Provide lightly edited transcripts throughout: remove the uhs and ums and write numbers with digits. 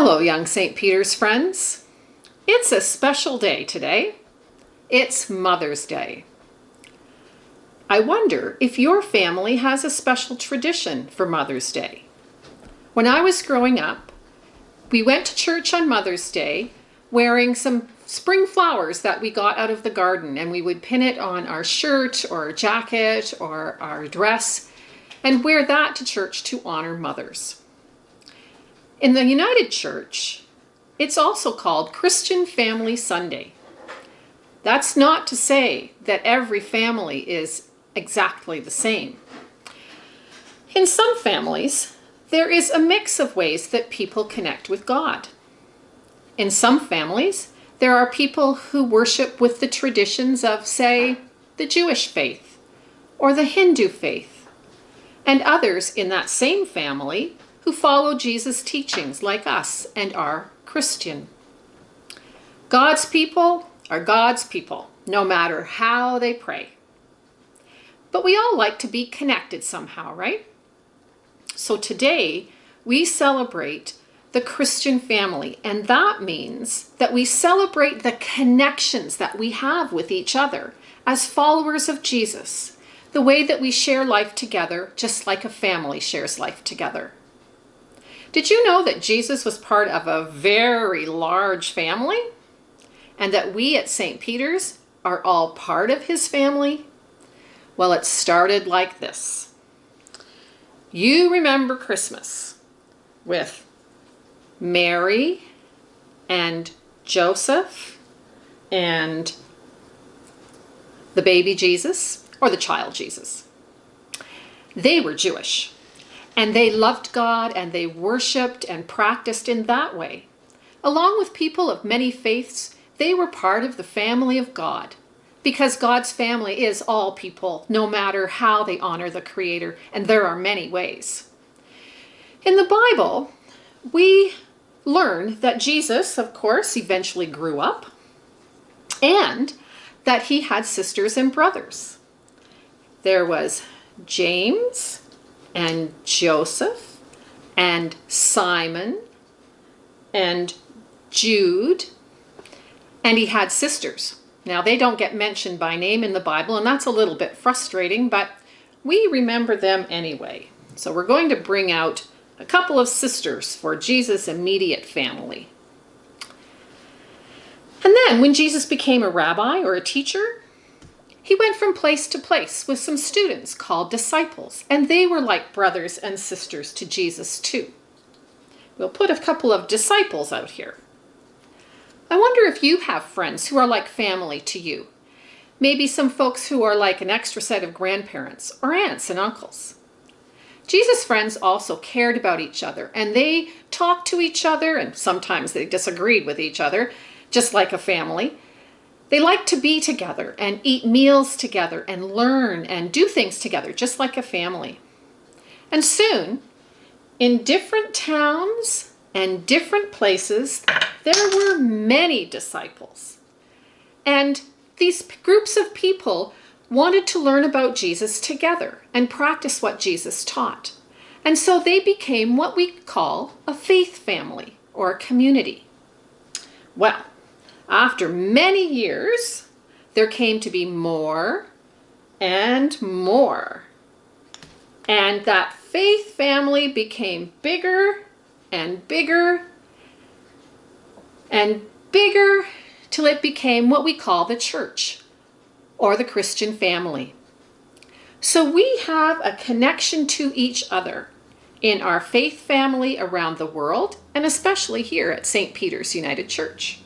Hello, young St. Peter's friends. It's a special day today. It's Mother's Day. I wonder if your family has a special tradition for Mother's Day. When I was growing up, we went to church on Mother's Day wearing some spring flowers that we got out of the garden, and we would pin it on our shirt or our jacket or our dress and wear that to church to honor mothers. In the United Church, it's also called Christian Family Sunday. That's not to say that every family is exactly the same. In some families, there is a mix of ways that people connect with God. In some families, there are people who worship with the traditions of, say, the Jewish faith or the Hindu faith, and others in that same family who follow Jesus' teachings like us and are Christian. God's people are God's people, no matter how they pray. But we all like to be connected somehow, right? So today, we celebrate the Christian family, and that means that we celebrate the connections that we have with each other as followers of Jesus, the way that we share life together, just like a family shares life together. Did you know that Jesus was part of a very large family? And that we at St. Peter's are all part of his family? Well, it started like this. You remember Christmas with Mary and Joseph and the baby Jesus, or the child Jesus. They were Jewish, and they loved God, and they worshiped and practiced in that way. Along with people of many faiths, they were part of the family of God, because God's family is all people, no matter how they honor the Creator, and there are many ways. In the Bible, we learn that Jesus, of course, eventually grew up, and that he had sisters and brothers. There was James and Joseph and Simon and Jude, and he had sisters. Now, they don't get mentioned by name in the Bible, and that's a little bit frustrating, but we remember them anyway. So we're going to bring out a couple of sisters for Jesus' immediate family. And then when Jesus became a rabbi or a teacher, he went from place to place with some students called disciples, and they were like brothers and sisters to Jesus too. We'll put a couple of disciples out here. I wonder if you have friends who are like family to you. Maybe some folks who are like an extra set of grandparents or aunts and uncles. Jesus' friends also cared about each other, and they talked to each other, and sometimes they disagreed with each other, just like a family. They liked to be together and eat meals together and learn and do things together, just like a family. And soon, in different towns and different places, there were many disciples. And these groups of people wanted to learn about Jesus together and practice what Jesus taught. And so they became what we call a faith family or a community. Well, after many years, there came to be more and more. And that faith family became bigger and bigger and bigger till it became what we call the church or the Christian family. So we have a connection to each other in our faith family around the world, and especially here at St. Peter's United Church.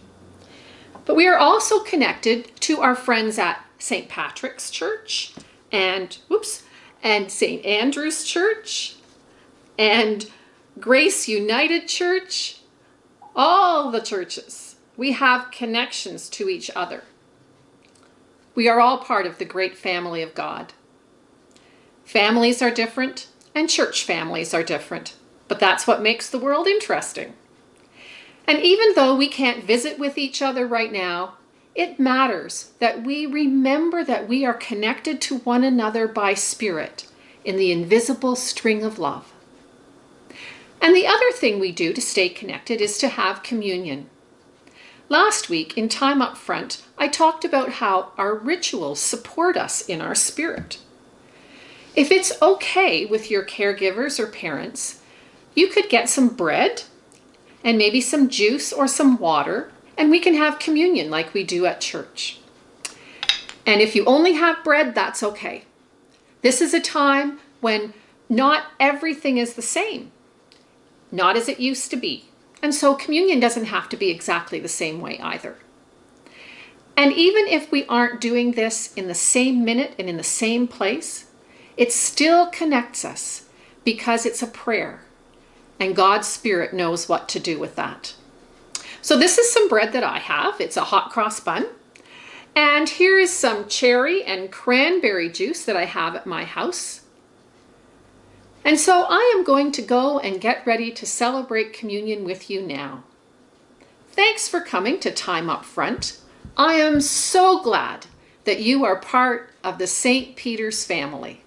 But we are also connected to our friends at St. Patrick's Church and St. Andrew's Church and Grace United Church. All the churches. We have connections to each other. We are all part of the great family of God. Families are different and church families are different, but that's what makes the world interesting. And even though we can't visit with each other right now, it matters that we remember that we are connected to one another by spirit in the invisible string of love. And the other thing we do to stay connected is to have communion. Last week in Time Up Front, I talked about how our rituals support us in our spirit. If it's okay with your caregivers or parents, you could get some bread and maybe some juice or some water, and we can have communion like we do at church. And if you only have bread, that's okay. This is a time when not everything is the same, not as it used to be. And so communion doesn't have to be exactly the same way either. And even if we aren't doing this in the same minute and in the same place, it still connects us because it's a prayer and God's Spirit knows what to do with that. So this is some bread that I have. It's a hot cross bun. And here is some cherry and cranberry juice that I have at my house. And so I am going to go and get ready to celebrate communion with you now. Thanks for coming to Time Up Front. I am so glad that you are part of the St. Peter's family.